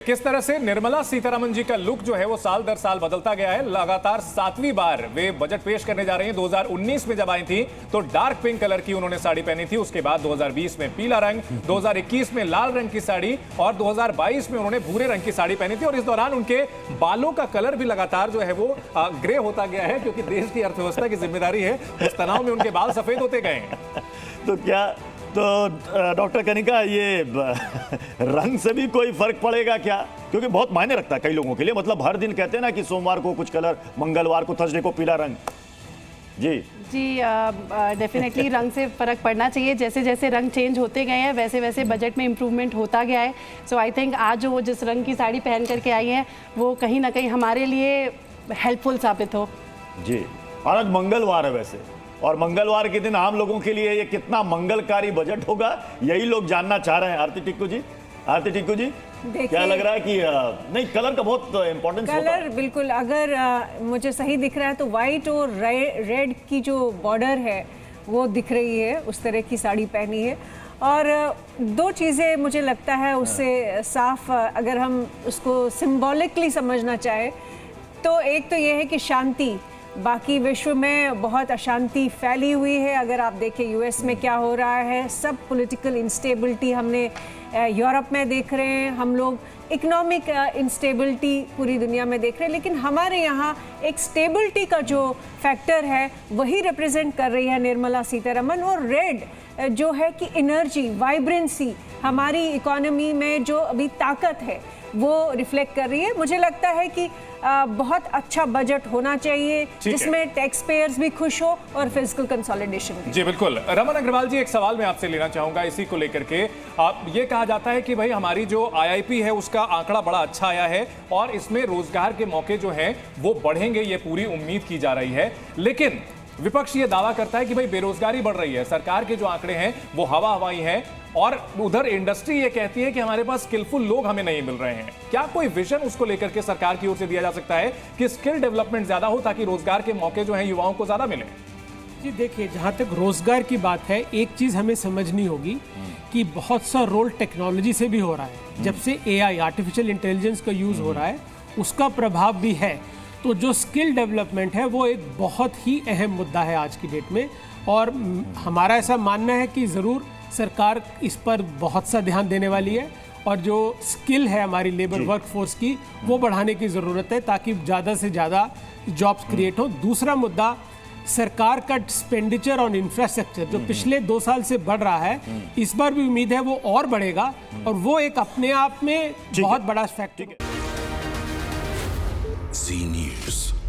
किस तरह से निर्मला सीतारमण जी का लुक जो है वो साल दर साल बदलता गया है। लगातार 7वीं बार वे बजट पेश करने जा रही हैं। 2019 में जब आई थी तो डार्क पिंक कलर की उन्होंने साड़ी पहनी थी, उसके बाद 2020 में पीला रंग, 2021 में लाल रंग की साड़ी और 2022 में उन्होंने भूरे रंग की साड़ी पहनी थी। और इस दौरान उनके बालों का कलर भी लगातार जो है वो ग्रे होता गया है, क्योंकि देश की अर्थव्यवस्था की जिम्मेदारी है। इस तनाव में उनके बाल सफेद होते गए हैं। तो डॉक्टर कनिका, ये रंग से भी कोई फर्क पड़ेगा क्या? क्योंकि बहुत मायने रखता है कई लोगों के लिए। मतलब हर दिन कहते हैं ना कि सोमवार को कुछ कलर, मंगलवार को, थर्सडे को पीला रंग। जी डेफिनेटली रंग से फ़र्क पड़ना चाहिए। जैसे जैसे रंग चेंज होते गए हैं वैसे वैसे बजट में इम्प्रूवमेंट होता गया है। सो आई थिंक आज वो जिस रंग की साड़ी पहन करके आई है वो कहीं ना कहीं हमारे लिए हेल्पफुल साबित हो। जी, और आज मंगलवार है वैसे, और मंगलवार के दिन आम लोगों के लिए ये कितना मंगलकारी बजट होगा, यही लोग जानना चाह रहे हैं। आरती टिक्कू जी, क्या लग रहा है कि नहीं, कलर का बहुत इंपॉर्टेंस होता है? कलर बिल्कुल, अगर मुझे सही दिख रहा है तो वाइट और रेड की जो बॉर्डर है वो दिख रही है, उस तरह की साड़ी पहनी है। और दो चीज़ें मुझे लगता है उससे साफ, अगर हम उसको सिंबॉलिकली समझना चाहे तो एक तो ये है कि शांति, बाकी विश्व में बहुत अशांति फैली हुई है। अगर आप देखें यूएस में क्या हो रहा है, सब पॉलिटिकल इंस्टेबिलिटी हमने यूरोप में देख रहे हैं, हम लोग इकोनॉमिक इंस्टेबिलिटी पूरी दुनिया में देख रहे हैं। लेकिन हमारे यहाँ एक स्टेबिलिटी का जो फैक्टर है वही रिप्रेजेंट कर रही है निर्मला सीतारमण। और रेड जो है कि एनर्जी, वाइब्रेंसी, हमारी इकोनॉमी में जो अभी ताकत है वो रिफ्लेक्ट कर रही है। मुझे लगता है कि बहुत अच्छा बजट होना चाहिए जिसमें टैक्स पेयर्स भी खुश हो और फिजिकल कंसोलिडेशन भी। जी बिल्कुल। रमन अग्रवाल जी, एक सवाल मैं आपसे लेना चाहूंगा इसी को लेकर के। ये कहा जाता है कि भाई हमारी जो आईआईपी है उसका आंकड़ा बड़ा अच्छा आया है और इसमें रोजगार के मौके जो हैं वो बढ़ेंगे, ये पूरी उम्मीद की जा रही है। लेकिन विपक्ष ये दावा करता है कि भाई बेरोजगारी बढ़ रही है, सरकार के जो आंकड़े हैं वो हवा हवाई हैं, और उधर इंडस्ट्री ये कहती है कि हमारे पास स्किलफुल लोग हमें नहीं मिल रहे हैं। क्या कोई विजन उसको लेकर के सरकार की ओर से दिया जा सकता है कि स्किल डेवलपमेंट ज्यादा हो ताकि रोजगार के मौके जो हैं युवाओं को ज्यादा मिले? जी देखिए, जहाँ तक रोजगार की बात है, एक चीज हमें समझनी होगी कि बहुत सा रोल टेक्नोलॉजी से भी हो रहा है। जब से एआई, आर्टिफिशियल इंटेलिजेंस का यूज हो रहा है, उसका प्रभाव भी है। तो जो स्किल डेवलपमेंट है वो एक बहुत ही अहम मुद्दा है आज की डेट में, और हमारा ऐसा मानना है कि ज़रूर सरकार इस पर बहुत सा ध्यान देने वाली है, और जो स्किल है हमारी लेबर वर्कफोर्स की वो बढ़ाने की ज़रूरत है ताकि ज़्यादा से ज़्यादा जॉब्स क्रिएट हो। दूसरा मुद्दा, सरकार का एक्सपेंडिचर ऑन इंफ्रास्ट्रक्चर जो पिछले 2 साल से बढ़ रहा है, इस बार भी उम्मीद है वो और बढ़ेगा, और वो एक अपने आप में बहुत बड़ा फैक्टर है। जी न्यूज़।